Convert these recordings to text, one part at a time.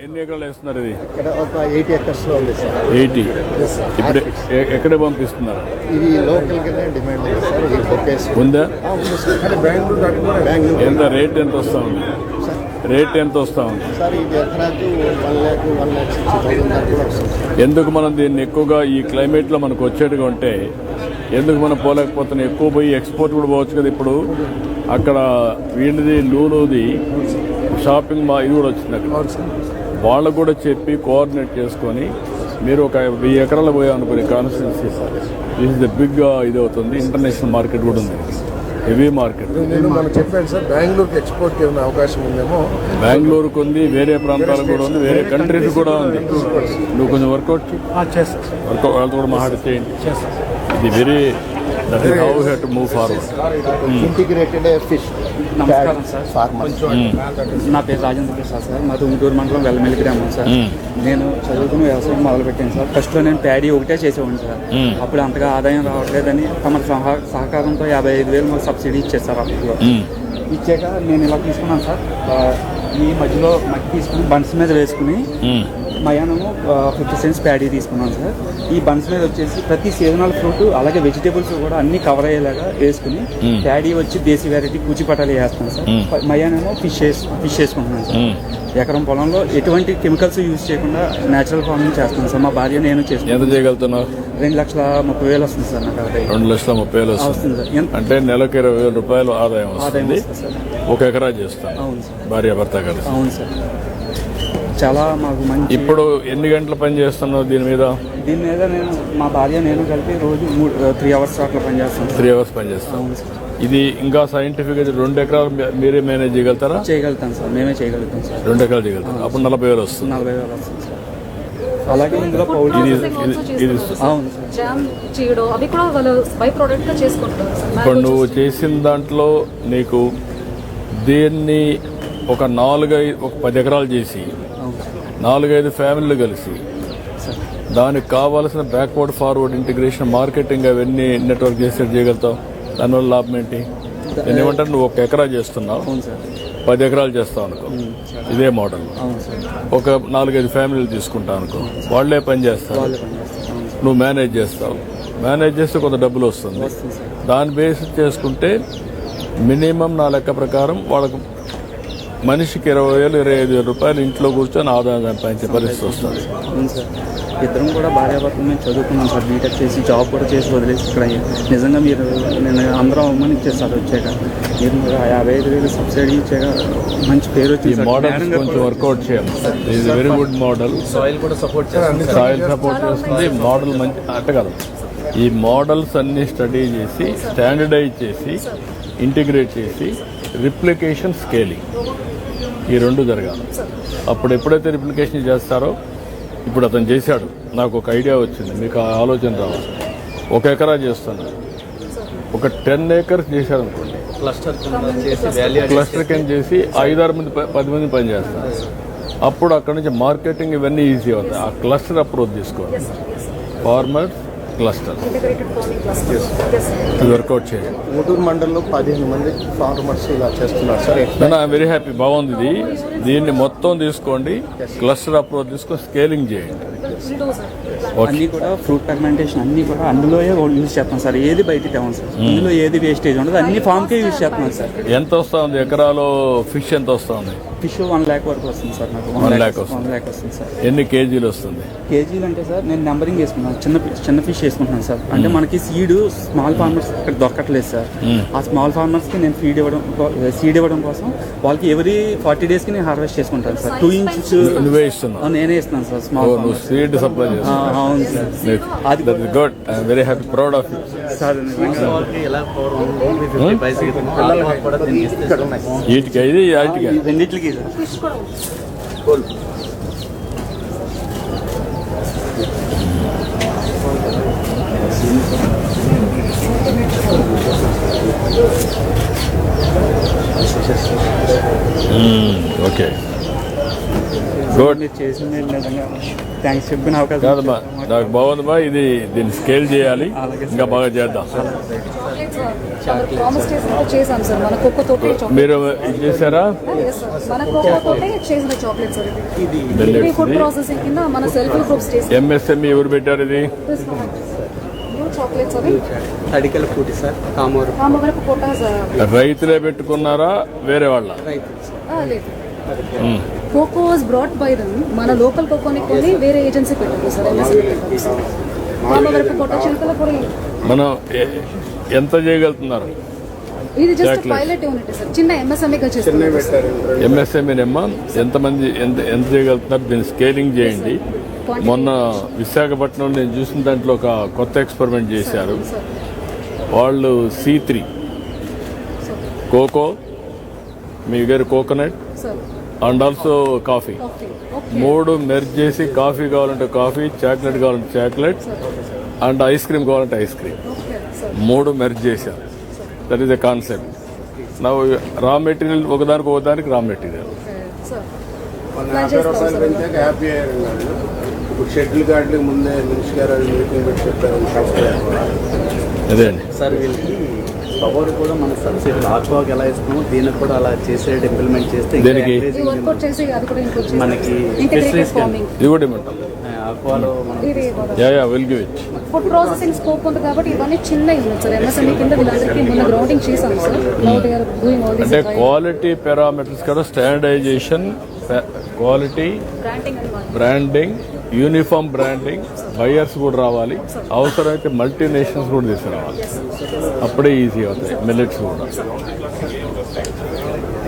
ఎన్ని ఎకరాలు వేస్తున్నారు ఇది? ఇక్కడ ఒక 80 acres లో ఉంది సార్. 80. ఇప్పుడు ఎక్కడ పంపిస్తున్నారు? ఇది లోకల్ గానే డిమాండ్ ఉంది సార్. ఈ బొకేస్ ఉందా? ఉంది సార్. బెంగళూరు ఎంత రేట్ ఎంత వస్తా ఉంది? రేట్ ఎంత వస్తా ఉంది సార్? ఇది ఎకరాకు 1,60,000 దాకా వస్తుంది. ఎందుకు మనం దీన్ని ఎక్కువగా ఈ క్లైమేట్లో మనకు వచ్చేట్టుగా ఉంటే ఎందుకు మనం పోలేకపోతున్నాం? ఎక్కువ పోయి ఎక్స్పోర్ట్ కూడా పోవచ్చు కదా. ఇప్పుడు అక్కడ వీడిది లూలుది షాపింగ్ ఇది కూడా వచ్చింది అక్కడ. వాళ్ళకు కూడా చెప్పి కోఆర్డినేట్ చేసుకొని మీరు ఒక 1000 ఎకరాలు పోయామనుకునే constituency this is the big ఇది అవుతుంది. ఇంటర్నేషనల్ మార్కెట్ కూడా ఉంది, హెవీ మార్కెట్. నేను మనం చెప్పాను సార్, బెంగళూరుకి ఎక్స్పోర్ట్ ఏమైనా అవకాశం ఉందేమో. బెంగళూరుకు ఉంది, వేరే ప్రాంతాలకు కూడా ఉంది, వేరే కంట్రీస్ కూడా ఉంది. నువ్వు కొంచెం వర్కౌట్ చేస్తాను. వర్కౌట్ వాళ్ళతో కూడా మాట్లాడి చేయండి. ఇది very that is how you have to move forward. Integrated fish. నమస్కారం సార్. ఫార్మర్స్. నా పేరు రాజేంద్ర ప్రసాద్ సార్. మాది ఉంటూరు మండలం వెల్లమెల్లి గ్రామం సార్. నేను చదువుకుని వ్యవసాయం మొదలుపెట్టాను సార్. ఫస్ట్లో నేను ప్యాడీ ఒకటే చేసేవాడిని సార్. అప్పుడు అంతగా ఆదాయం రావట్లేదని తమ సహకారంతో 55,000 మాకు సబ్సిడీ ఇచ్చారు సార్. అప్పట్లో ఇచ్చాక నేను ఇలా తీసుకున్నాను సార్. ఈ మధ్యలో మట్టి తీసుకుని బన్స్ మీద వేసుకుని మయానము 50 cents ప్యాడీ తీసుకున్నాను సార్. ఈ బన్స్ మీద వచ్చేసి ప్రతి సీజనల్ ఫ్రూట్ అలాగే వెజిటేబుల్స్ కూడా అన్ని కవర్ అయ్యేలాగా వేసుకుని ప్యాడీ వచ్చి దేశీ వెరైటీ కూచిపటాలు వేస్తాను సార్. మయానేమో ఫిష్ వేసుకుంటున్నాను సార్. ఎకరం పొలంలో ఎటువంటి కెమికల్స్ యూజ్ చేయకుండా నేచురల్ ఫార్మింగ్ చేస్తాను సార్. మా భార్య నేను చేస్తాను. ఎంత చేయగలుగుతున్నావు? 2,30,000 వస్తుంది సార్ నాకు ఆదాయం. 2,30,000 వస్తుంది సార్. అంటే నెలకు 20,000 రూపాయలు ఆదాయం వస్తుంది. ఒక ఎకరా చేస్తాను. అవును సార్. భార్య భర్త కలిసి. అవును సార్. చాలా మాకు మంచి. ఇప్పుడు ఎన్ని గంటలు పని చేస్తున్నావు దీని మీద? నేను మా భార్య నేను కలిపి రోజు 3 hours అట్లా పని చేస్తాను. 3 hours పని చేస్తాం. ఇది ఇంకా సైంటిఫిక్ అయితే 2 ఎకరాలు మీరే మేనేజ్ చేయగలుగుతారా? చేయగలుగుతాం సార్, మేమే చేయగలుగుతాం సార్. 2 ఎకరాలు చేయగలుగుతాం. అప్పుడు 40,000 వస్తుంది. 40,000 వస్తుంది సార్. అలాగే ఇందులో ఇది జామ్ చేయడం అవి కూడా వాళ్ళు బై ప్రోడక్ట్ గా చేసుకుంటారు. ఇప్పుడు నువ్వు చేసిన దాంట్లో నీకు దీన్ని ఒక 10 ఎకరాలు చేసి 4-5 ఫ్యామిలీలు కలిసి దానికి కావాల్సిన బ్యాక్వర్డ్ ఫార్వర్డ్ ఇంటిగ్రేషన్ మార్కెటింగ్ అవన్నీ నెట్వర్క్ చేసి చేయగలుగుతావు. దానివల్ల లాభం ఏంటి? నేను ఏమంటారు, నువ్వు 1 ఎకరా చేస్తున్నావు, 10 ఎకరాలు చేస్తావు అనుకో, ఇదే మోడల్. ఒక 4-5 ఫ్యామిలీలు తీసుకుంటావు అనుకో, వాళ్లే పని చేస్తారు, నువ్వు మేనేజ్ చేస్తావు. మేనేజ్ చేస్తే కొంత డబ్బులు వస్తుంది. దాన్ని బేస్ చేసుకుంటే మినిమం నా లెక్క ప్రకారం వాళ్ళకు మనిషికి 20,000-25,000 రూపాయలు ఇంట్లో కూర్చొని ఆదాయం సంపాదించే పరిస్థితి వస్తుంది. ఇద్దరం కూడా భార్యాభర్తలు మేము చదువుకున్నాం సార్. బీటెక్ చేసి జాబ్ కూడా చేసి వదిలేసి ఇక్కడ నిజంగా మీరు నేను అందరం అమ్మని ఇచ్చేసారు. వచ్చాక మీరు 55,000 సబ్సిడీ ఇచ్చాక మంచి పేరు వచ్చి మోడల్ కొంచెం వర్కౌట్ చేయాలి. ఇది వెరీ గుడ్ మోడల్. సాయిల్ కూడా సపోర్ట్ చేస్తుంది. మోడల్ మంచి అంటే కదా. ఈ మోడల్స్ అన్ని స్టడీ చేసి స్టాండర్డైజ్ చేసి ఇంటిగ్రేట్ చేసి రిప్లికేషన్ స్కేలింగ్ ఈ 2 జరగాలి. అప్పుడు ఎప్పుడైతే రిప్లికేషన్ చేస్తారో, ఇప్పుడు అతను చేశాడు, నాకు ఒక ఐడియా వచ్చింది, మీకు ఆ ఆలోచన రావాలి. 1 ఎకరా చేస్తాను, ఒక 10 acres చేశాడు అనుకోండి, క్లస్టర్ కింద చేసి 5-6 మంది 10 మంది పని చేస్తారు. అప్పుడు అక్కడ నుంచి మార్కెటింగ్ ఇవన్నీ ఈజీ అవుతాయి. ఆ క్లస్టర్ అప్రోచ్ తీసుకోవాలి. ఫార్మర్స్ క్లస్టర్ వర్కౌట్ చేయాలి. ఉంటూరు మండలంలో 15 మంది ఫార్మర్స్ ఇలా చేస్తున్నారు సార్. I'm very happy. బాగుంది ఇది. దీన్ని మొత్తం తీసుకోండి, క్లస్టర్ అప్రోచ్ తీసుకొని స్కేలింగ్ చేయండి. అన్ని కూడా ఫ్రూట్ ఫెర్మెంటేషన్ అన్ని కూడా అందులో యూజ్ చేస్తాం సార్. ఏది బయటికి తేవం సార్. ఇందులో ఏది వేస్టేజ్ ఉండదు, అన్ని ఫామ్కే యూజ్ చేస్తున్నాం సార్. ఎంత వస్తా ఉంది ఎకరాలో? ఫిష్ ఎంత వస్తా ఉంది? ఫిష్ 1 lakh వరకు వస్తుంది సార్. నాకు 1 lakh వస్తుంది సార్. ఎన్ని కేజీలు వస్తుంది? కేజీలు అంటే సార్ నేను నెంబరింగ్ వేసుకున్నాను. చిన్న ఫిష్ వేసుకుంటున్నాను సార్. అంటే మనకి సీడ్ స్మాల్ ఫార్మర్స్ ఇక్కడ దొరకట్లేదు సార్. ఆ స్మాల్ ఫార్మర్స్ కి నేను సీడ్ ఇవ్వడం కోసం వాళ్ళకి ఎవరీ 40 days కి నేను హార్వెస్ట్ చేసుకుంటాను సార్. 2 inches నువ్వే ఇస్తున్నావు? నేనే ఇస్తున్నాను సార్. స్మాల్ సీడ్ సప్లై చేస్తాను. అవును సార్. అది good. I'm very happy, proud of you sir. వీటికి ఇది వాటికి రెండింటికి సార్. Okay good. మీరు చేసింది నిజంగా థ్యాంక్స్ చెప్పిన అవకాశం. కాదమ్మా, నాకు బాగుంది బా, ఇది దీన్ని స్కేల్ చేయాలి, ఇంకా బాగా చేద్దాం. ప్రామిస్ చేశాను సార్, మన కోకో తోటే చాక్లెట్. మీరు ఇది చేశారా? Yes, sir. మన కోకో తోటే చేసిన చాక్లెట్ సార్ ఇది. ఫుడ్ ప్రాసెసింగ్ కింద మన సెల్ఫ్ గ్రూప్స్ చేసిన ఎంఎస్ఎంఈ ఎవరు పెట్టారు ఇది? చాక్లెట్స్ అవి అడికల పూటి సార్, కామూరు కామవరపు కోట సార్. రైతులే పెట్టుకున్నారా వేరే వాళ్ళ? లేదు, cocoa was brought by them. మన లోకల్ కోకోని కొని వేరే ఏజెన్సీ పెట్టారు సార్, ఎంఎస్ఎంఈ పెట్టారు సార్. కామవరపు కోట చిలుకల పొడి. మనం ఎంత చేయగలుగుతున్నారు? ఇది జస్ట్ పైలట్ యూనిట్ సార్, చిన్న ఎంఎస్ఎంఈగా చేస్తున్నారు. ఎంఎస్ఎంఈనమ్మా ఎంతమంది ఎంత చేయగలుగుతున్నారు? దీన్ని స్కేలింగ్ చేయండి. మొన్న విశాఖపట్నం నేను చూసిన దాంట్లో ఒక కొత్త ఎక్స్పెరిమెంట్ చేశారు వాళ్ళు. C3 కోకో, మీ దగ్గర coconut and also coffee, 3 merge చేసి కాఫీ కావాలంటే కాఫీ, చాక్లెట్ కావాలంటే చాక్లెట్ అండ్ ఐస్ క్రీమ్ కావాలంటే ఐస్ క్రీమ్, 3 మెర్జ్ చేశారు. That is the concept. నా రా మెటీరియల్ ఒకదానికి రా మెటీరియల్. హ్యాపీ అయ్యారు. ఇప్పుడు షెడ్యూల్ గార్డులు ముందే మినిస్టర్ గారు మీటింగ్ పెట్టి చెప్పారు. అదే అండి సార్ వీళ్ళకి పవర్ కూడా మన సబ్సిడీ ఆక్వాకి ఎలా ఇస్తున్నామో దీనికి కూడా అలా చేసే ఇంప్లిమెంట్ చేస్తే ఇంకా దేనికి? encouraging వర్కౌట్ చేసి అది కూడా ఇంక్లూడ్ చేసి మనకి ఇంటిగ్రేటెడ్ fisheries ఫార్మింగ్. ఇది కూడా ఇవ్వమంటాం. ఆక్వాలో మనం ఇది yeah will give it. Food processing scope ఉంది కాబట్టి ఇవన్నీ చిన్న యూనిట్ సార్. ఎంఎస్ఎంఈ కింద వీళ్ళందరికీ మొన్న గ్రౌండింగ్ చేశాం సార్. Now they are doing all అంటే దిస్ క్వాలిటీ పారామీటర్స్ కూడా standardisation, quality, branding and branding, uniform branding, buyers కూడా రావాలి. అవసరమైతే మల్టీనేషనల్స్ కూడా తీసుకురావాలి. అప్పుడే ఈజీ అవుతాయి మిల్లెట్స్ కూడా.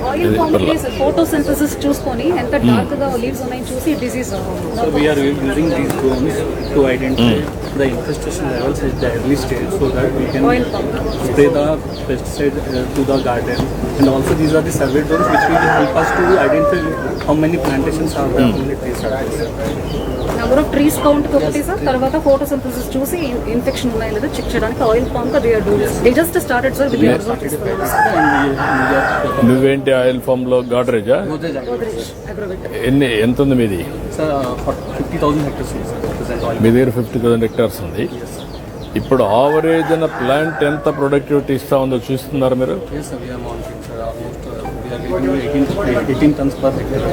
ఆయిల్ క్వాంటిటీ సార్, ఫోటోసింథసిస్ చూసుకొని ఎంత డార్క్ గా లీవ్స్ ఉన్నాయని చూసి disease. So we are using these drones to identify the infestation levels at the early stage so that we can Oil pump. spray the pesticide to the garden. And also these are the survey drones which will help us to identify how many plantations are there, how many trees are there. Number of trees count ఒకటి సార్. తర్వాత photosynthesis చూసి infection ఉన్నాయో లేదో check చేయడానికి oil pump they are doing. They just started sir with result ఇస్తున్నారు సార్. నువ్వేంటి ఆయిల్ ఫామ్ లో గాడ్రేజా? గోద్రేజ్ అగ్రోవెట్. ఎంత ఉంది మీది? Sir, 50,000 hectares is present oil. మీ దగ్గర 50,000 hectares ఉంది. ఇప్పుడు ఆవరేజ్ అన్న ప్లాంట్ ఎంత ప్రొడక్టివిటీ ఇస్తా ఉందో చూస్తున్నారు మీరు? Yes, sir, we are monitoring, sir. Almost we are getting 18 tons per hectare.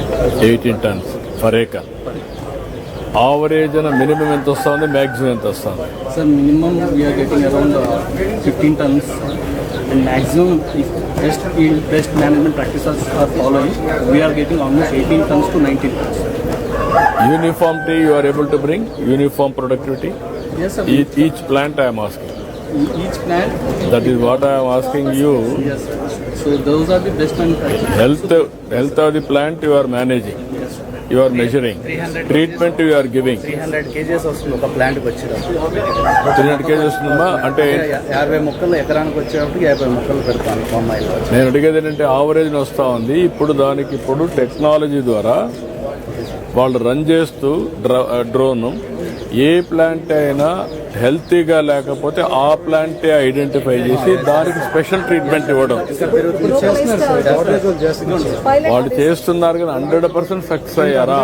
18 tons per acre. Average అన్న మినిమం ఎంత వస్తుంది, మ్యాక్సిమం ఎంత వస్తుంది? Sir, minimum we are getting around 15 tons, and maximum if best management practices are following, we are getting almost 18 tons to 19 tons. Uniformity you are able to bring, uniform productivity? Yes, sir. Each plant I am asking. Each plant. That is what I am asking you. Yes, sir. So those are the best manufacturers. Health of the plant you are managing. You are measuring. Treatment you are giving. 300 kgs వస్తుంది ఒక ప్లాంట్కి వచ్చేటప్పుడు. 300 kg వస్తుందమ్మా. అంటే 50 మొక్కలు ఎకరానికి వచ్చేటప్పుడు 50 మొక్కలు పెడతాను బొమ్మాయిలో. నేను అడిగేది ఏంటంటే ఆవరేజ్ వస్తూ ఉంది. ఇప్పుడు టెక్నాలజీ ద్వారా వాళ్ళు రన్ చేస్తూ డ్రోన్ ఏ ప్లాంట్ అయినా హెల్తీగా లేకపోతే ఆ ప్లాంటే ఐడెంటిఫై చేసి దానికి స్పెషల్ ట్రీట్మెంట్ ఇవ్వడం. వాళ్ళు చేస్తున్నారు కానీ 100% సక్సెస్ అయ్యారా?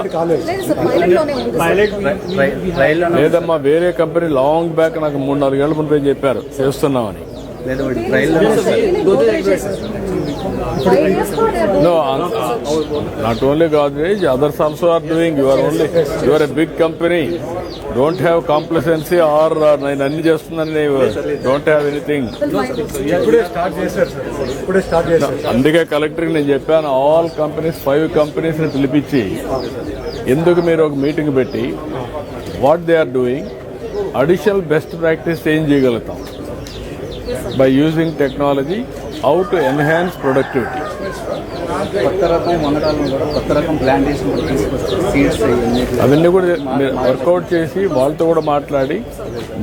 లేదమ్మా, వేరే కంపెనీ లాంగ్ బ్యాక్ నాకు 3-4 ఏళ్ల ముందే చెప్పారు చేస్తున్నామని. No, not only Godrej, others also are doing. You are a big company. Don't have complacency or నేను అన్ని చేస్తున్నాను. Don't have anything. ఇప్పుడే స్టార్ట్ చేశారు సార్, ఇప్పుడే స్టార్ట్ చేశారు. అందుకే కలెక్టర్కి నేను చెప్పాను, ఆల్ కంపెనీస్ 5 కంపెనీస్ని పిలిపించి ఎందుకు మీరు ఒక మీటింగ్ పెట్టి what they are doing, additional best practice ఏం చేయగలుగుతాం by using technology, how to enhance productivity. కొత్త రకం వంగడాలను కూడా కొత్త రకం ప్లాంటేషన్ కూడా తీసుకొస్తారు. సీడ్స్ అవన్నీ కూడా మీరు వర్కౌట్ చేసి వాళ్ళతో కూడా మాట్లాడి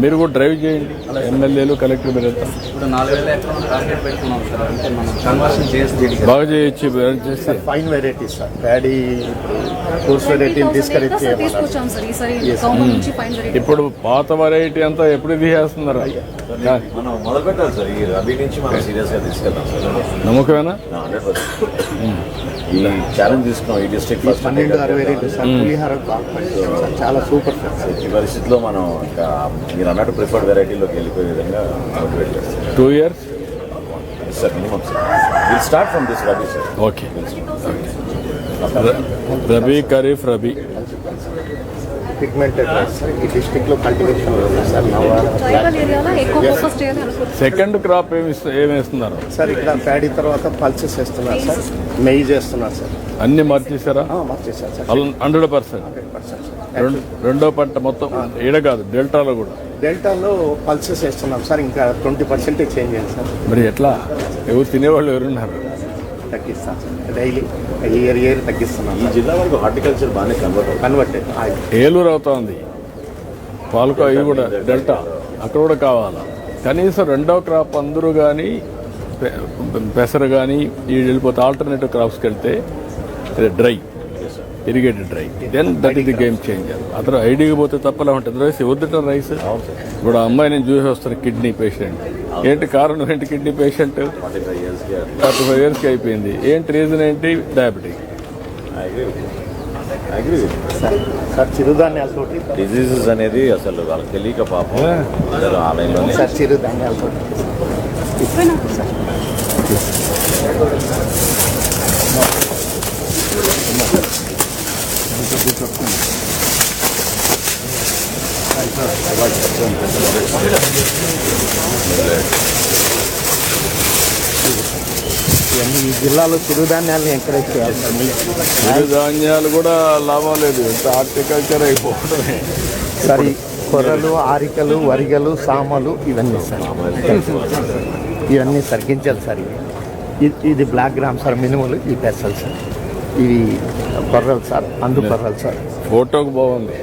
మీరు కూడా డ్రైవ్ చేయండి. ఎమ్మెల్యేలు, కలెక్టర్ మీరు ఇప్పుడు 4,000 ఎకరాలు టార్గెట్ పెట్టుకున్నాం సార్. అంటే మనం కన్వర్షన్ చేసి బాగా చేయొచ్చు చేస్తే. Fine varieties sir, paddy fruits వెరైటీని తీసుకొచ్చి తీసుకొచ్చాం సార్ ఈసారి ఖమ్మం నుంచి ఫైన్ వెరైటీ. ఇప్పుడు పాత వెరైటీ అంతా ఎప్పుడు తీసేస్తున్నారు? మనం మొదలు పెట్టాలి సార్. ఈ రబీ నుంచి మనం సీరియస్ గా తీసుకెళ్తాం సార్. నమ్మకమేనా? 100%. ఈ ఛాలెంజ్ తీసుకున్నాం ఈ డిస్ట్రిక్ట్ ఫస్ట్ 1262 సార్ పులిహార బాగా పండించాం సార్. చాలా సూపర్ సార్. ఈ పరిస్థితిలో మనం ఇంకా మీరు అన్నట్టు ప్రిఫర్డ్ వెరైటీలోకి వెళ్ళిపోయే విధంగా మోటివేట్ చేస్తాం 2 years. Sir minimum sir will start from this rabi sir. Okay. Rabi, kharif, rabi. Pigmented rice sir. ఈ డిస్ట్రిక్ట్లో కల్టివేషన్ ఉంది సార్. ట్రైబల్ ఏరియాలో ఎక్కువ ఫోకస్ చేయాలి అనుకుంటున్నాను. సెకండ్ క్రాప్ ఏమేస్తున్నారు? సార్ ఇక్కడ ప్యాడీ తర్వాత పల్సెస్ వేస్తున్నారు సార్. నెయ్యి చేస్తున్నారు సార్. అన్ని మార్చేసారా? మార్చేసారు సార్. 100%. 100% సార్. రెండో పంట మొత్తం ఈడ కాదు, డెల్టాలో కూడా. డెల్టాలో పల్సెస్ వేస్తున్నాం సార్. ఇంకా 20% చేంజ్ చేయాలి సార్. మరి ఎట్లా? ఎవరు తినేవాళ్ళు ఎవరున్నారు? తగ్గిస్తాం సార్. Daily year తగ్గిస్తున్నాం. ఈ జిల్లా వరకు హార్టికల్చర్ బాగానే కన్వర్టెడ్ ఏలూరు అవుతోంది, పాలకో ఇది కూడా డెల్టా, అక్కడ కూడా కావాలా. కనీసం రెండో క్రాప్ అందరూ కానీ పెసరు కానీ ఈ వెళ్ళిపోతే ఆల్టర్నేటివ్ క్రాప్స్కి వెళ్తే dry, irrigated dry, then that is the game changer. అతను ఐడికి పోతే తప్పలా ఉంటుంది. రైస్ వద్దుట రైస్. ఇప్పుడు ఆ అమ్మాయి నేను చూసి వస్తాను, కిడ్నీ పేషెంట్. ఏంటి కారణం ఏంటి? కిడ్నీ పేషెంట్ 45 yearsకి అయిపోయింది. ఏంటి రీజన్ ఏంటి? డయాబెటిక్. సార్ చిరుధాన్యాలతోటి డిజీజెస్ అనేది అసలు వాళ్ళకి తెలియక పాపం అందరూ ఆన్లైన్లోనే. సార్ చిరుధాన్యాలతోటి ఇవన్నీ ఈ జిల్లాలో చిరుధాన్యాలను ఎంకరేజ్ చేయాలి సార్. సిరిధాన్యాలు కూడా లాభం లేదు, ఎంత హార్టికల్చర్ అయిపోవడమే. సార్ ఈ కొర్రలు, ఆరికలు, వరిగలు, సామలు ఇవన్నీ సార్. ఇవన్నీ తగ్గించాలి సార్. ఇది బ్లాక్ గ్రామ్ సార్. మినుములు, ఈ పెసలు సార్. ఇవి కొర్రలు సార్. కొర్రలు సార్. ఫోటోకు బాగుంది.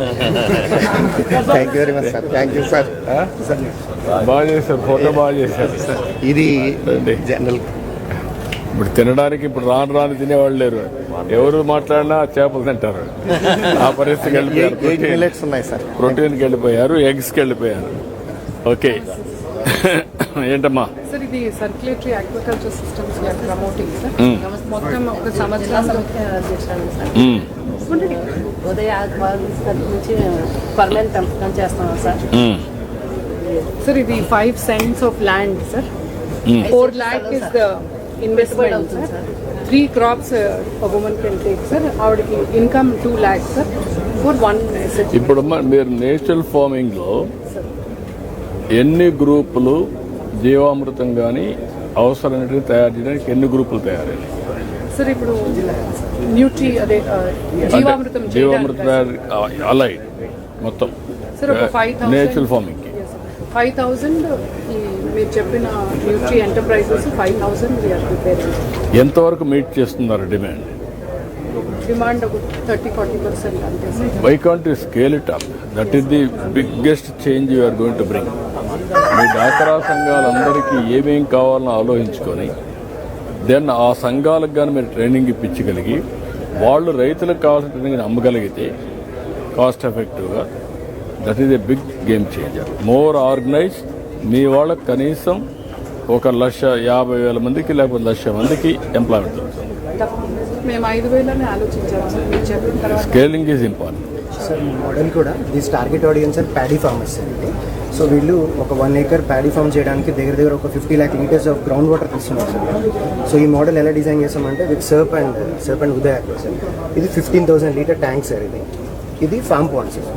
Thank you very much sir. Thank you sir. బాగా చేశారు, ఫోటో బాగా చేశారు. ఇది జనరల్. ఇప్పుడు తినడానికి ఇప్పుడు రాను తినేవాళ్ళు లేరు. ఎవరు మాట్లాడినా చేపలు తింటారు. ఆ పరిస్థితికి వెళ్ళిపోయారు. మిల్లెట్స్ ఉన్నాయి సార్. ప్రోటీన్కి వెళ్ళిపోయారు, ఎగ్స్కి వెళ్ళిపోయారు. ఓకే. ఏంటమ్మా? సార్ ఇది circulatory agriculture systems promoting sir. మొత్తం ఒక సంవత్సరం చేశాను సార్. ఉదయ నుంచి పర్మనెంట్ పెంపకం చేస్తున్నాం సార్. సార్ ఇది 5 cents of land sir. 4 lakh is the investment sir. 3 crops a woman can take sir. ఆవిడకి income 2 lakhs sir for 1 asset. ఇప్పుడు మీరు నేచురల్ ఫార్మింగ్ లో ఎన్ని గ్రూపులు జీవామృతం కానీ అవసరమైనవి తయారు చేయడానికి ఎన్ని గ్రూపులు తయారైనాయి? సార్ ఇప్పుడు న్యూట్రీ అదే జీవామృతం అలైడ్ మొత్తం సార్ ఒక 5,000 నేచురల్ ఫార్మింగ్ 5,000 మీరు చెప్పిన న్యూట్రీ ఎంటర్ప్రైజెస్ 5,000 వీఆర్ ప్రిపేరింగ్. ఎంతవరకు మీట్ చేస్తున్నారు డిమాండ్? డిమాండ్ ఒక 30-40% అంతే sir. Why can't you scale it up? That is the biggest change you are going to bring. మీ డాక్రా సంఘాలందరికీ ఏమేం కావాలని ఆలోచించుకొని దెన్ ఆ సంఘాలకు కానీ మీరు ట్రైనింగ్ ఇప్పించగలిగి వాళ్ళు రైతులకు కావాల్సిన ట్రైనింగ్ అమ్మగలిగితే కాస్ట్ ఎఫెక్టివ్గా, that is a big game changer. More organised. మీ వాళ్ళకి కనీసం 1,50,000 మందికి లేకపోతే 1,00,000 మందికి ఎంప్లాయ్మెంట్ దొరుకుతుంది. మేము 5,000 ఆలోచించాము సార్. మీరు చెప్పిన తర్వాత స్కేలింగ్ ఈజ్ ఇంపార్టెంట్. సార్ ఈ మోడల్ కూడా this target audience sir paddy farmers అండి. సో వీళ్ళు ఒక 1 acre ప్యాడీ ఫార్మ్ చేయడానికి దగ్గర ఒక 50 lakh liters of ground water తీసుకున్నారు సార్. సో ఈ మోడల్ ఎలా డిజైన్ చేసామంటే with SERP and Udaya sir. ఇది 15,000 liter ట్యాంక్ సార్. ఇది ఫార్మ్ పాండ్ సార్.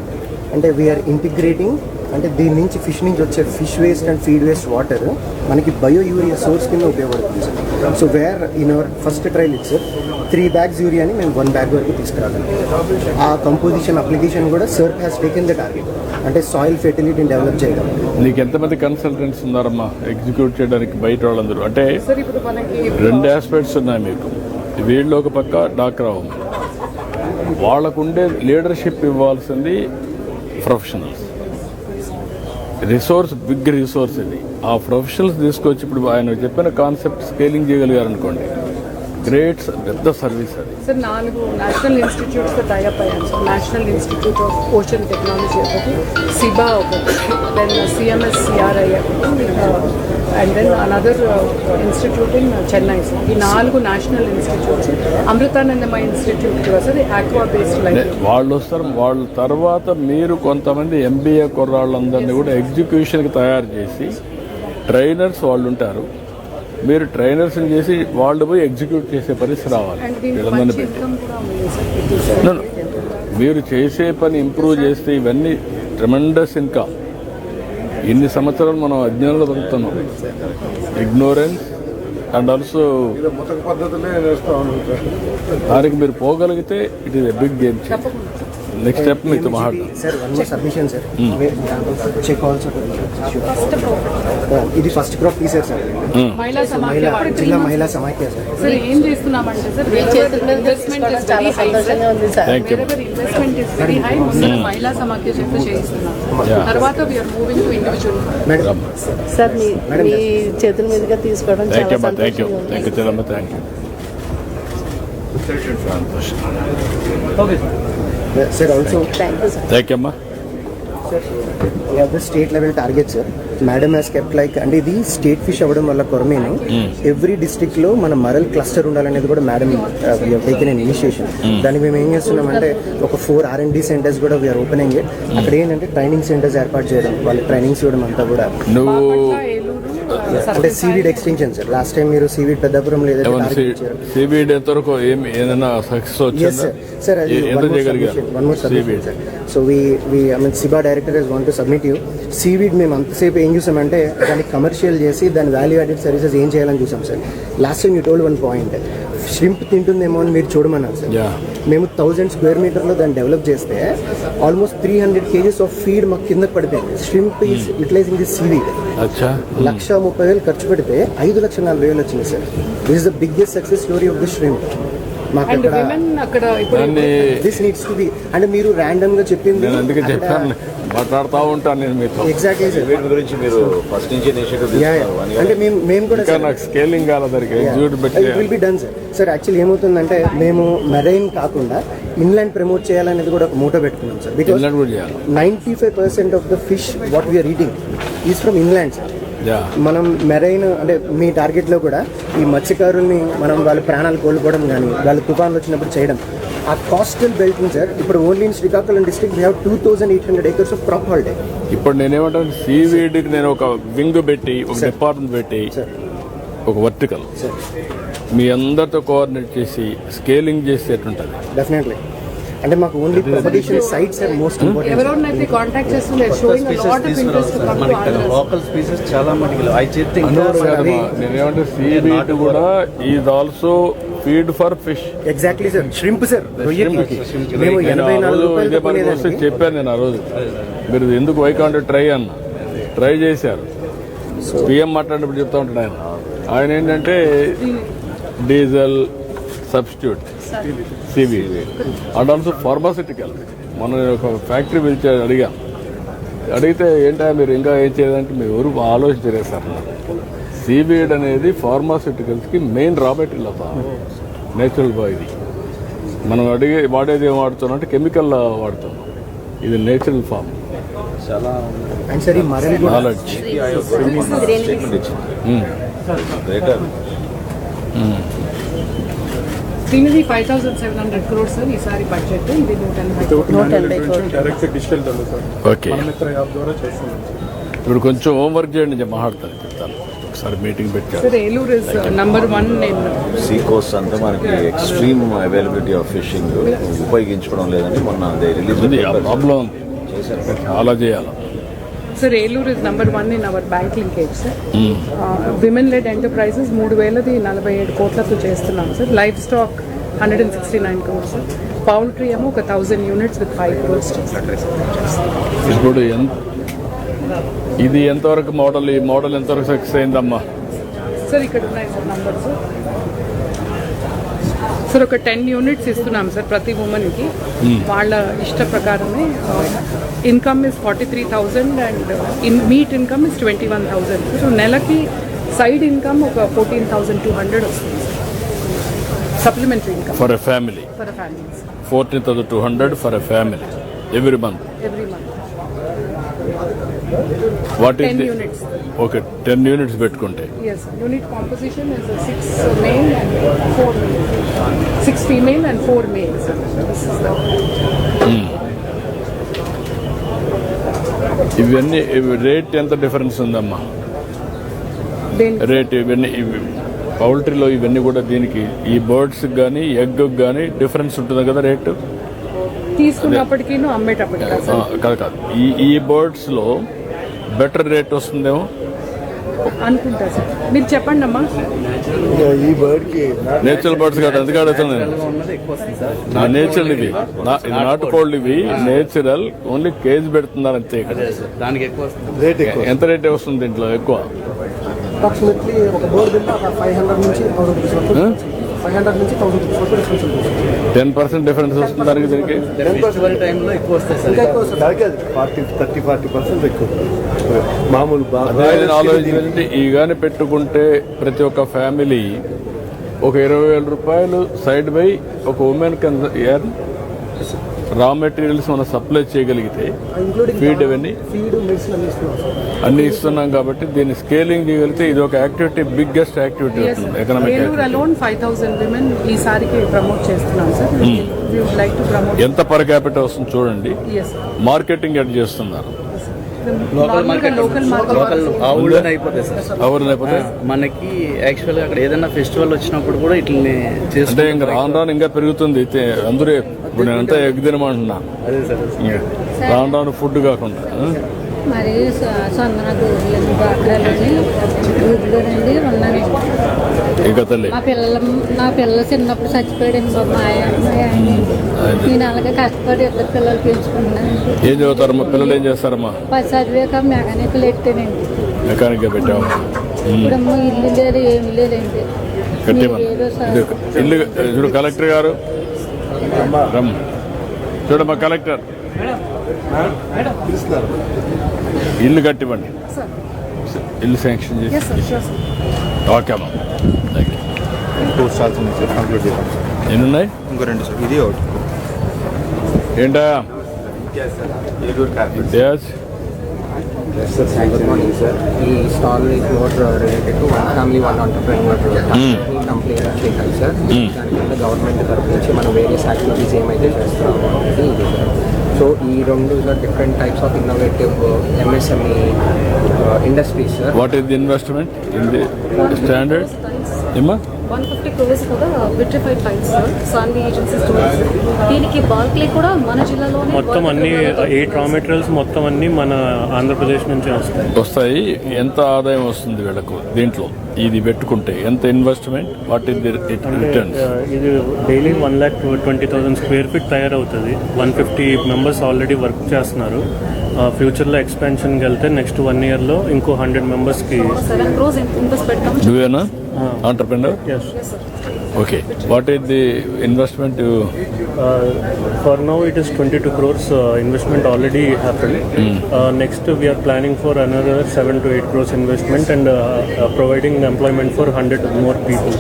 అంటే వీఆర్ ఇంటిగ్రేటింగ్, అంటే దీని నుంచి ఫిష్ నుంచి వచ్చే fish waste and feed waste water మనకి బయో యూరియా సోర్స్ కింద ఉపయోగపడుతుంది sir. So where in our first trial it sir 3 bags యూరియాని మేము 1 bag వరకు తీసుకురాగలం. ఆ కంపోజిషన్ అప్లికేషన్ కూడా SERP has taken the target, అంటే సాయిల్ ఫెర్టిలిటీని డెవలప్ చేయడం. నీకు ఎంతమంది కన్సల్టెంట్స్ ఉన్నారమ్మా ఎగ్జిక్యూట్ చేయడానికి బయట వాళ్ళందరూ? అంటే సార్ ఇప్పుడు మనకి 2 ఆస్పెక్ట్స్ ఉన్నాయి మీకు. వీళ్ళు ఒక పక్క డాక్రా ఉమెన్, వాళ్ళకుండే లీడర్షిప్ ఇవ్వాల్సింది ప్రొఫెషనల్స్. రిసోర్స్, బిగ్ రిసోర్స్ ఇది. ఆ ప్రొఫెషనల్స్ తీసుకొచ్చి ఇప్పుడు ఆయన చెప్పిన కాన్సెప్ట్ స్కేలింగ్ చేయగలిగారు అనుకోండి, గ్రేట్ పెద్ద సర్వీస్ అది. సార్ 4 నేషనల్ ఇన్స్టిట్యూట్స్తో టైఅప్ అయ్యాను sir. National institute of ocean technology ఒకటి, సిబా ఒకటి, దెన్ సిఎంఎస్ సిఆర్ఐ ఒకటి, and then another institute in Chennai sir. ఈ 4 నేషనల్ ఇన్స్టిట్యూట్స్. అమృతానందమయ ఇన్స్టిట్యూట్ కూడా సార్ ఆక్వా బేస్డ్ లైక్. వాళ్ళు వస్తారు. వాళ్ళ తర్వాత మీరు కొంతమంది ఎంబీఏ కుర్రాళ్ళందరినీ కూడా ఎగ్జిక్యూషన్కి తయారు చేసి ట్రైనర్స్ వాళ్ళు ఉంటారు. మీరు ట్రైనర్స్ని చేసి వాళ్ళు పోయి ఎగ్జిక్యూట్ చేసే పరిస్థితి రావాలి. అండ్ దీనికి వీళ్ళందరినీ మంచి పెట్టి ఇన్కమ్ కూడా ఉంది సార్. మీరు చేసే పని ఇంప్రూవ్ చేస్తే ఇవన్నీ ట్రెమెండస్ ఇన్కమ్. ఇన్ని సంవత్సరాలు మనం అజ్ఞానంలో బతుకుతున్నాం. ఇగ్నోరెన్స్ అండ్ ఆల్సో మొత్తం పద్ధతులే చేస్తా ఉన్నాం సార్. దానికి మీరు పోగలిగితే it is a big game change. Next step మీతో మాట్లాడతాం sir. One more submission sir. Check also. ఇది ఫస్ట్ క్రాప్ తీసారు సార్. మహిళా సమాఖ్య జిల్లా మహిళా సమాఖ్య సార్. సార్ ఏం చేస్తున్నామంటే సార్ మీ చేతుల మీద తీసుకోవడం చాలా సంతోషంగా ఉంది sir. Thank you. Investment is very high. ముందు మహిళా సమాఖ్య చేత చేయిస్తున్నాం. తర్వాత we are moving to individual. Madam sir మీ చేతుల మీదుగా తీసుకోవడం థ్యాంక్ యూ చాలా అమ్మా. Thank you. సంతోషంగా ఉంది. Thank you Chellamma. Thank you. Sir also thank you sir. Thank you అమ్మా. we have the state level target sir. Madam has kept like అంటే ఇది స్టేట్ ఫిష్ అవ్వడం వల్ల కొరమేను ఎవ్రీ డిస్ట్రిక్ట్ లో మన మరల్ క్లస్టర్ ఉండాలనేది కూడా మేడం టేకెన్ అన్ ఇనిషియేషన్. దానికి మేము ఏం చేస్తున్నామంటే ఒక 4 R&D సెంటర్స్ కూడా వీఆర్ ఓపెనింగ్. అక్కడ ఏంటంటే ట్రైనింగ్ సెంటర్స్ ఏర్పాటు చేయడం, వాళ్ళకి ట్రైనింగ్స్ ఇవ్వడం అంతా కూడా. నువ్వు అంటే seaweed extension sir. Last time మీరు సీవీడ్ పెద్దాపురంలో సీవీడ్ ఎంతవరకు ఏదైనా సక్సెస్ వచ్చిందా? సార్ ఎంత చేయగలిగారు? One more submission sir. So CIBA director he's want to submit you. Seaweed మేము అంతసేపు ఏం చూసామంటే దాన్ని కమర్షియల్ చేసి దాని వాల్యూ యాడెడ్ సర్వీసెస్ ఏం చేయాలని చూసాం sir. Last time you told one point, shrimp తింటుందేమో అని మీరు చూడమన్నారు సార్. మేము 1000 స్క్వేర్ మీటర్లో దాన్ని డెవలప్ చేస్తే ఆల్మోస్ట్ 300 kgs ఆఫ్ ఫీడ్ మాకు కిందకి పడిపోయింది. Shrimp is utilizing the seaweed. 1,30,000 ఖర్చు పెడితే 5,40,000 వచ్చింది sir. This is the biggest success story of the shrimp. మాకు అక్కడ ఇప్పుడు దిస్ నీడ్స్ టు బి. అంటే మీరు ర్యాండమ్ గా చెప్పింది నేను అందుకే చెప్పాను, మాట్లాడుతూ ఉంటాను నేను మీతో. Exactly sir. వీటి గురించి మీరు ఫస్ట్ నుంచి అంటే మేము కూడా నాకు స్కేలింగ్ కాల దానికి ఎగ్జిక్యూట్ పెట్టి will be done sir. Sir actually ఏమవుతుందంటే మేము మెరైన్ కాకుండా ఇన్లాండ్ ప్రమోట్ చేయాలనేది కూడా ఒక మోటో పెట్టుకున్నాం sir. Because 95% of the fish what we are eating is from inland sir. మనం మెరైన్ అంటే మీ టార్గెట్లో కూడా ఈ మత్స్యకారుల్ని మనం వాళ్ళ ప్రాణాలు కోల్పోవడం కానీ వాళ్ళ తుఫాన్లు వచ్చినప్పుడు చేయడం, ఆ కోస్టల్ బెల్ట్ సార్. ఇప్పుడు only in Srikakulam district we have 2,800 acres of crop holiday. ఇప్పుడు నేనేమంటాను, సీవీడ్కి నేను ఒక వింగ్ పెట్టి ఒక డిపార్ట్మెంట్ పెట్టి ఒక వర్టికల్ మీ అందరితో కోఆర్డినేట్ చేసి స్కేలింగ్ చేసేటుంటుంది. డెఫినెట్లీ. అంటే మాకు only propagation sites are most important. ఎవరైతే కాంటాక్ట్ చేస్తున్నారు showing a lot of interest to come to Andhra. Local species చాలా మటుకు ఐ థింక్ నేనేమంటే సీవీడ్ కూడా is also feed for fish. Exactly sir. Shrimp sir. మేము చెప్పాను నేను ఆ రోజు, మీరు ఎందుకు వైకాంట్ ట్రై అన్న ట్రై చేశారు. పిఎం మాట్లాడినప్పుడు చెప్తా ఉంటాడు ఆయన ఏంటంటే diesel substitute seaweed and also pharmaceutical. మనం ఒక ఫ్యాక్టరీ పిలిచి అడిగితే ఏంటో మీరు ఇంకా ఏం చేయదంటే మీరు ఎవరు ఆలోచించలేదు సార్. సీవీడ్ అనేది ఫార్మాసిటికల్స్కి మెయిన్ రా మెటీరియల్ అవుతాం. నేచురల్ ఇది మనం వాడేది ఏం వాడుతున్నాం అంటే కెమికల్ వాడుతున్నాం. ఇది నేచురల్ ఫార్మ్. చాలా నాలెడ్జ్ దీనిది 5,700 crores సార్ ఈసారి బడ్జెట్. ఇది 180 crores. Direct digital sir. Okay. ఇప్పుడు కొంచెం హోంవర్క్ చేయండి, నేను మాట్లాడతాను, చెప్తాను. ఒకసారి మీటింగ్ పెట్టారు సార్. ఏలూరు ఇస్ నంబర్ 1 నేను సీ కోస్ట్ అంతా మనకి ఎక్స్ట్రీమ్ అవైలబిలిటీ ఆఫ్ ఫిషింగ్ ఉపయోగించుకోవడం లేదని మొన్న ప్రాబ్లం ఉంది. చాలా చేయాలి sir. Eluru is number 1 in our bank linkage sir. Women led enterprises 3,047 కోట్లతో చేస్తున్నాం sir. Life stock 169 crores sir. Poultry ఏమో ఒక 1,000 units విత్ 5 crores. ఇప్పుడు ఇది ఎంతవరకు మోడల్, ఈ మోడల్ ఎంతవరకు సక్సెస్ అయిందమ్మా సార్? ఇక్కడ ఉన్నాయి సార్ నంబర్స్ సార్. ఒక 10 units ఇస్తున్నాం సార్ ప్రతి ఉమెన్కి. వాళ్ళ ఇష్ట ప్రకారమే. Income is 43,000 and meet income is 21,000. So నెలకి సైడ్ ఇన్కమ్ ఒక 14,200 వస్తుంది sir. supplementary income for a family for a family, sir. 14,200 for a family every month. Every month. What is 10 units. Okay, 10 units పెట్టుకుంటే Yes, sir. Unit composition is 6 male and 4 male. 6 female and 4 male, sir. This is the ఇవన్నీ rate ఎంత difference ఉందమ్మా? then rate ఇవన్నీ పౌల్ట్రీలో ఇవన్నీ కూడా దీనికి ఈ బర్డ్స్ కానీ ఎగ్ కానీ డిఫరెన్స్ ఉంటుంది కదా రేటు? తీసుకున్నప్పటికీ అమ్మేటప్పటికి కాదు కాదు, ఈ బర్డ్స్ లో బెటర్ రేట్ వస్తుందేమో అనుకుంటా సార్. మీరు చెప్పండి అమ్మా. ఈ బర్డ్కి నేచురల్ బర్డ్స్ కాదు, అందుకే అడుగుతున్నాను నేను. నా నేచురల్ ఇవి నాటుకోళ్ళు, ఇవి నేచురల్, ఓన్లీ కేజీ పెడుతున్నారు అంతే. దానికి ఎక్కువ రేట్ ఎక్కువ. ఎంత రేట్ వస్తుంది దీంట్లో ఎక్కువ? అప్రాక్సిమేట్లీ ఒక బోర్డు బిల్ 500 నుంచి 1000 రూపీస్ వరకు 500 నుంచి 1000 రూపీస్ వరకు డిఫరెన్స్ ఉంటుంది. 10% డిఫరెన్స్ వస్తుంది దానికి దీనికి. ఫెస్టివల్ టైంలో ఎక్కువ వస్తాయి సార్. ఇంకా ఎక్కువ సార్. 40% ఎక్కువ మామూలు అదే నేను ఆలోచించాలంటే ఈ గాని పెట్టుకుంటే ప్రతి ఒక్క ఫ్యామిలీ ఒక 20,000 రూపాయలు సైడ్ బై ఒక ఉమెన్ కెన్ ఎర్న్. రా మెటీరియల్స్ మనం సప్లై చేయగలిగితే ఫీడ్ అవన్నీ ఫీడ్ మెడిసిన్ అన్ని ఇస్తున్నాం సార్. అన్ని ఇస్తున్నాం కాబట్టి దీన్ని స్కేలింగ్ చేయగలిగితే ఇది ఒక యాక్టివిటీ, బిగ్గెస్ట్ యాక్టివిటీ అవుతుంది, economic Eluru activity. Alone 5,000 women ఈసారికి ప్రమోట్ చేస్తున్నాం sir. We would like to promote. ఎంత పర్ క్యాపిటల్ వస్తుంది చూడండి. Yes, sir. మార్కెటింగ్ ఎట్ చేస్తున్నారు. లోకల్ మార్కెట్ లోకల్ లోకల్ ఆ ఊళ్ళోనే అయిపోతాయి సార్. ఎవరు లేకపోతే మనకి యాక్చువల్గా అక్కడ ఏదైనా ఫెస్టివల్ వచ్చినప్పుడు కూడా ఇట్లని అంటే చేస్తే ఇంకా రాను రాను ఇంకా పెరుగుతుంది. అయితే అందరూ ఇప్పుడు నేనంతా ఎగ్ తినమంటున్నా, అదే సార్. రాను రాను ఫుడ్ కాకుండా. మరి సొందన గోర్లని బాక్రాలని ఊర్లోనండి ఉన్నానండి. ఇంకా తల్లి నా పిల్లలు చిన్నప్పుడు చచ్చిపోయాడండి బాబు. మా ఆయన నేను అలాగే కష్టపడి 2 పిల్లలు పెంచుకున్నాను. ఏం చదువుతారమ్మా పిల్లలు? ఏం చేస్తారమ్మా? 10 చదివాక మెకానికల్ ఎట్టానండి. మెకానిక్ గా పెట్టాము. ఇప్పుడమ్మా ఇల్లు లేదు, ఏమి లేదండి. కట్టేమా ఏదో సార్ ఇల్లు చూడు. కలెక్టర్ గారు రమ్మ, చూడమ్మా కలెక్టర్, ఇల్లు కట్టివ్వండి, ఇల్లు శాంక్షన్ చేసి. Yes, sir. Sure, sir. Okay అమ్మా, థ్యాంక్ యూ. 2 స్టాల్స్ ఉన్నాయి సార్, కంప్లీట్ చేద్దాం. ఎన్నున్నాయి? ఇంకో 2 సార్, ఇది ఒకటి. ఏంటా ఇతిహాస్? Good morning sir. ఈ stall is more related to one family one entrepreneur company చేయాలి సార్. దానికంటే గవర్నమెంట్ తరఫు నుంచి మనం వేరియస్ యాక్టివిటీస్ ఏమైతే చేస్తున్నామో అనేది ఇది సార్. సో ఈ 2 sir different types of innovative MSME industries sir. What is the investment in the standard? ఏమా 150 crores కూడా vitrified tiles sir, Sanvi agency stores. దీనికి బాల్క్లీ కూడా మన జిల్లాలోనే మొత్తం అన్ని 8 రా మెటీరియల్స్ మొత్తం అన్ని మన ఆంధ్రప్రదేశ్ నుంచి వస్తాయి. ఎంత ఆదాయం వస్తుంది వీళ్ళకు దీంట్లో? ఇది పెట్టుకుంటే ఎంత investment? What is the returns? ఇది డైలీ 1,20,000 స్క్వేర్ ఫీట్ తయారవుతుంది. 150 మెంబర్స్ ఆల్రెడీ వర్క్ చేస్తున్నారు. ఫ్యూచర్లో ఎక్స్పాన్షన్కి వెళ్తే నెక్స్ట్ 1 yearలో ఇంకో 100 మెంబర్స్కి. 7 crores ఇన్వెస్ట్ పెడతాం. నువ్వేనా entrepreneur? Okay. What is the investment? For now it is 22 crores investment already happened. Next we are planning for another 7 to 8 crores investment and providing employment for 100 more people.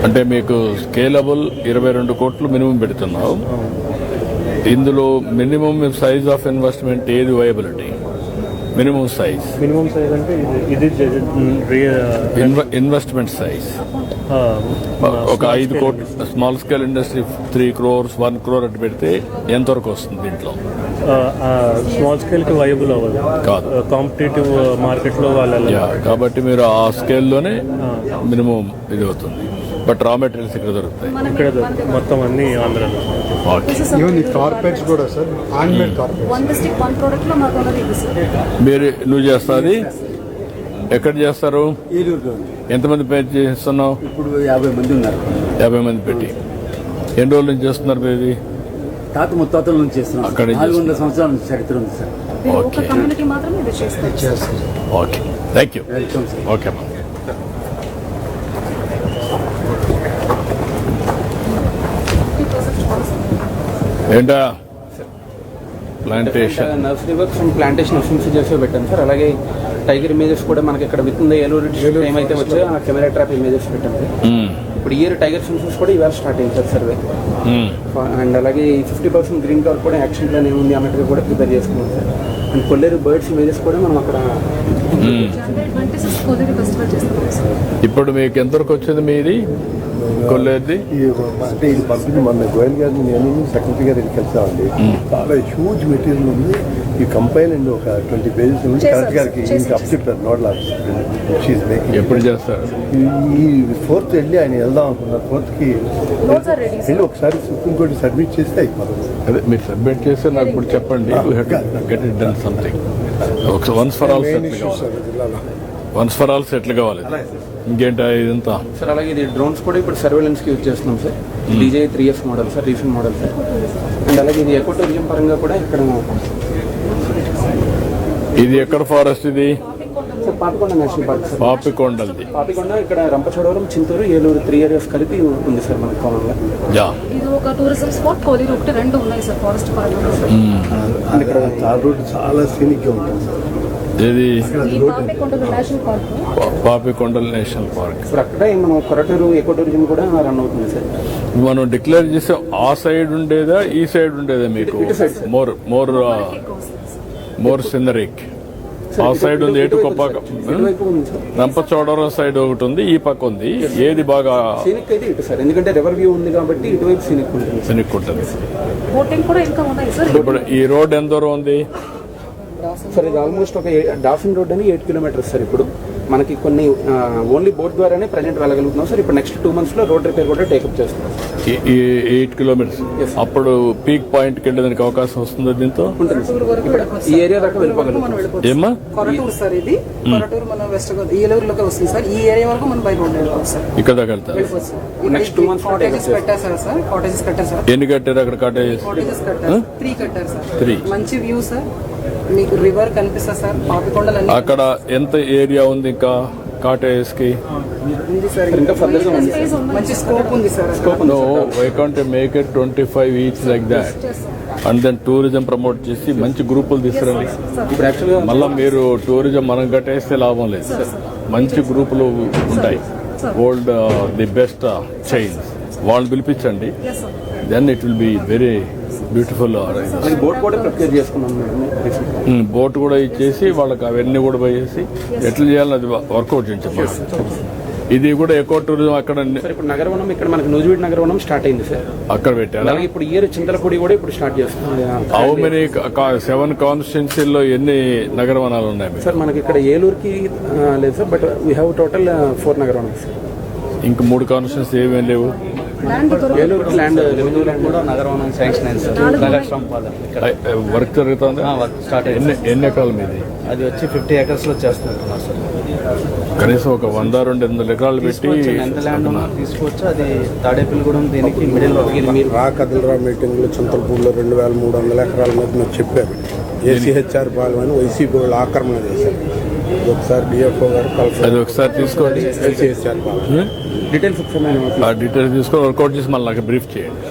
అంటే మీకు scalable 22 కోట్లు minimum పెడుతున్నావు. ఇందులో minimum size of investment ఏది viability? Minimum size అంటే ఇది investment size ఒక 5 కోట్లు. Small scale industry 3 crores 1 crore అటు పెడితే ఎంతవరకు వస్తుంది దీంట్లో? స్మాల్ స్కేల్కి వైబుల్ అవ్వదు, కాదు. కాంపిటేటివ్ మార్కెట్లో వాళ్ళు. కాబట్టి మీరు ఆ స్కేల్లోనే మినిమం ఇది అవుతుంది. బట్ రా మెటీరియల్స్ ఇక్కడ దొరుకుతాయి. ఇక్కడ మొత్తం అన్ని ఆంధ్రాలో. కార్పెట్స్ కూడా sir, hand made carpets. 1 district 1 product లో మాకు ఉన్నది ఇది సార్. మీరు నువ్వు చేస్తుంది ఎక్కడ చేస్తారు? ఏలూరులో. ఎంతమంది పే చేస్తున్నావు? ఇప్పుడు 50 మంది ఉన్నారు. 50 మంది పెట్టి ఎన్ని రోజుల నుంచి చేస్తున్నారు మీరు ఇది? తాత ముత్తాతల నుంచి చేస్తున్నాం. అక్కడ 400 సంవత్సరాల నుంచి చరిత్ర ఉంది సార్. ఇది ఒక కమ్యూనిటీ మాత్రమే ఇది చేస్తారు. Okay, thank you. Welcome sir. Okay అమ్మా. ఏంటా plantation? Nursery works and plantation efficiency పెట్టాను సార్. అలాగే టైగర్ ఇమేజెస్ కూడా మనకి ఇక్కడ with in the Eluru district ఏమైతే వచ్చాయో ఆ కెమెరా ట్రాప్ ఇమేజెస్ పెట్టాను సార్. ఇప్పుడు ఇయర్ టైగర్ సెన్సస్ కూడా ఇవాళ స్టార్ట్ అయింది సార్ సర్వే. అండ్ అలాగే 50% గ్రీన్ కవర్ కూడా యాక్షన్ ప్లాన్ ఏముంది అన్నట్టుగా కూడా ప్రిపేర్ చేసుకున్నాం sir. And Kolleru birds images కూడా మనం అక్కడ ఇప్పుడు మీకు ఎంతవరకు వచ్చింది మీది కొల్లేరుది? అంటే ఇది పంపింది మొన్న గోయల్ గారిని నేను సెక్రటరీ గారు కలిసామండి. చాలా హ్యూజ్ మెటీరియల్ ఉంది. ఈ కంపైల్ అండి ఒక 20 pages ఉంది. కలెక్టర్ గారికి ఇంకా అప్ చెప్పారు నోడల్ ఆఫీసర్. ఎప్పుడు చేస్తారు? ఈ 4th వెళ్ళి ఆయన వెళ్దాం అనుకున్నారు. 4th వెళ్ళి ఒకసారి సుప్రీంకోర్టు సబ్మిట్ చేస్తే అయిపోతుంది. అదే మీరు సబ్మిట్ చేస్తే నాకు ఇప్పుడు చెప్పండి. Get it done something. Once for all settle కావాలి. ఇంకేంటి ఇదంతా సార్? అలాగే ఇది డ్రోన్స్ కూడా ఇప్పుడు సర్వేలెన్స్కి యూజ్ చేస్తున్నాం sir. DJI 3S model sir, recent model sir. And అలాగే ఇది ఎకో టూరిజం పరంగా కూడా ఇక్కడ ఇది ఎక్కడ ఫారెస్ట్ ఇది? Sir Papikonda national park sir. పాపికొండది. పాపికొండ ఇక్కడ రంపచోడవరం, చింతూరు, ఏలూరు 3 areas కలిపి ఉంది సార్ మనకి కామన్గా. ఇది ఒక టూరిజం స్పాట్. కోలీరు ఒకటి 2 ఉన్నాయి సార్ ఫారెస్ట్ పరంగా. ఇక్కడ తార్ రోడ్ చాలా సీనిక్గా ఉంటుంది. ఇది నేషనల్ పాపికొండల నేషనల్ పార్క్. ఇప్పుడు అక్కడే మనం కొరటూరు ఎకో టూరిజం కూడా రన్ అవుతుంది సార్. మనం డిక్లేర్ చేసే ఆ సైడ్ ఉండేదా ఈ సైడ్ ఉండేదా మీకు? మోర్ సినరిక్ ఆ సైడ్ ఉంది. ఎటు కొప్పక రంపచోడవరం సైడ్ ఒకటి ఉంది, ఈ పక్క ఉంది. ఏది బాగా సీనిక్ అయితే ఇటు సార్, ఎందుకంటే రివర్ వ్యూ ఉంది కాబట్టి ఇటువైపు సీనిక్ ఉంటుంది. సినిక్ ఉంటుంది. బోటింగ్ కూడా ఇంకా ఉన్నాయి సార్. ఇప్పుడు ఈ రోడ్ ఎంత దూరం ఉంది సార్? ఇది ఆల్మోస్ట్ ఒక డాఫిన్ రోడ్ అని 8 kilometers సార్. ఇప్పుడు మనకి కొన్ని ఓన్లీ బోట్ ద్వారానే ప్రజెంట్ వెళ్ళగలుగుతున్నాం సార్. ఇప్పుడు నెక్స్ట్ 2 months లో రోడ్ రిపేర్ కూడా టేకప్ చేస్తున్నాం. 8 kilometers. అప్పుడు పీక్ పాయింట్ కి వెళ్ళడానికి అవకాశం వస్తుందా దీంతో? ఈ ఏరియా దాకా వెళ్ళిపోగలుగుతాం. ఏమా కొరటూరు సార్ ఇది. కొరటూరు మన వెస్ట్ ఏలూరులోకి వస్తుంది సార్. ఈ ఏరియా వరకు మనం బై రోడ్ వెళ్ళిపోవచ్చు సార్. ఇక్కడ దాకా వెళ్తారు. నెక్స్ట్ 2 months కాటేజెస్ పెట్టారు సార్. కాటేజెస్ కట్టారు సార్. ఎన్ని కట్టారు అక్కడ? కాటేజెస్ కట్టారు. 3 కట్టారు సార్. 3. మంచి వ్యూ సార్. మీకు రివర్ కనిపిస్తా సార్. పాపికొండలు అక్కడ ఎంత ఏరియా ఉంది ఇంకా కాటేజెస్ కి? ఉంది సార్. ఇంకా ఫర్దర్ గా మంచి స్కోప్ ఉంది sir. No, why can't you make it 25 each like that? And then tourism promote చేసి మంచి గ్రూపులు తీసుకురండి. ఇప్పుడు యాక్చువల్గా మళ్ళీ మీరు టూరిజం మనం కట్టేస్తే లాభం లేదు. మంచి గ్రూపులు ఉంటాయి. ఓల్డ్ ది బెస్ట్ చైన్స్ వాళ్ళు పిలిపించండి. Then it will be very beautiful. Boat కూడా ప్రిపేర్ చేసుకున్నాం మేడం. బోట్ కూడా ఇచ్చేసి వాళ్ళకి అవన్నీ కూడా పోయేసి ఎట్లా చేయాలని అది వర్కౌట్ చేయించాం. ఇది కూడా ఎకో టూరిజం అక్కడ ఇప్పుడు నగరవనం ఇక్కడ మనకి నూజివీడు నగరవనం స్టార్ట్ అయింది సార్. అక్కడ పెట్టారు. అలాగే ఇప్పుడు ఇయర్ చింతలపూడి కూడా ఇప్పుడు స్టార్ట్ చేస్తుంది. హౌ మెనీ 7 కాన్స్టిట్యున్సీల్లో ఎన్ని నగరవనాలు ఉన్నాయి సార్? మనకి ఇక్కడ ఏలూరుకి లేదు sir, but we have total 4 నగరవనాలు సార్. ఇంక 3 కాన్స్టిట్యున్సీ ఏమేమి లేవు. ఏలూరుకి ల్యాండ్ రెవెన్యూ ల్యాండ్ కూడా నగరవనం శాంక్షన్ అయింది సార్. వర్క్ జరుగుతుంది. స్టార్ట్ ఎన్ని ఎకరాలు మీది? అది వచ్చి 50 acres లో చేస్తున్నారు సార్. కనీసం ఒక 100-200 ఎకరాలు పెట్టి ఎంత ల్యాండ్ తీసుకోవచ్చు. అది తాడేపల్లిగూడెం దీనికి మిడిల్ లో. ఇది మీరు కదలరా మీటింగ్లో చింతలపూడిలో 2300 ఎకరాల మీద మీరు చెప్పారు. ACHR పాలెం అని వైసీపీ వాళ్ళు ఆక్రమణ చేశారు. ఒకసారి DFO గారు కలిసి అది ఒకసారి తీసుకోండి. ACHR పాలెం డీటెయిల్స్ ఆ డీటెయిల్స్ తీసుకొని వర్కౌట్ చేసి మళ్ళీ నాకు బ్రీఫ్ చేయండి.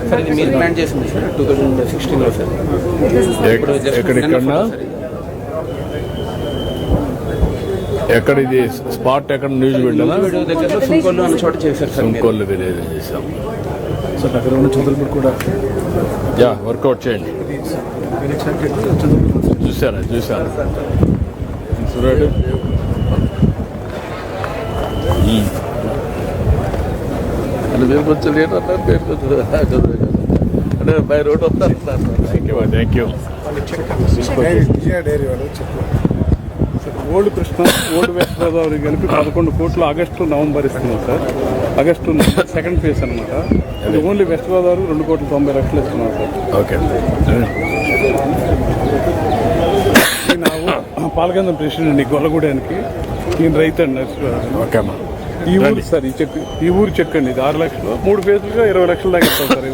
సార్ ఇది మీరు ప్లాన్ చేసింది సార్ 2016లో సార్. ఎక్కడెక్కడన్నా ఎక్కడ ఇది స్పాట్ ఎక్కడ న్యూస్ వెళ్ళినా దగ్గరలో సుంకోళ్ళు అన్న చోట చేశారు సార్. సుంకోళ్ళు విలేజ్ చేసాం సో అక్కడ ఉన్న చంద్రపూర్ కూడా వర్కౌట్ చేయండి. చూసారా చూసారు అంటే మీరు కొంచెం లేట్ అన్నారు. పేరు కొంచెం అంటే బై రోడ్ వస్తారు. Thank you. డైరీ వాళ్ళు చెప్పారు. Old Krishna old west Godavari కలిపి 11 కోట్లు ఆగస్టు నవంబర్ ఇస్తున్నాం సార్. ఆగస్టు 2nd phase అనమాట. అది ఓన్లీ వెస్ట్ గోదావరి 2,90,00,000 ఇస్తున్నాం సార్. ఓకే. నాకు పాలకేంద్రం ప్రెసిడెంట్ గొల్లగూడానికి ఈయన రైతు అండి నరసింహారావు. ఓకే అమ్మా. ఈ ఊరు సార్ ఈ ఊరు చెక్ అండి. ఇది 6 లక్షలు 3 phases 20 లక్షల దాకా ఇస్తాం సార్.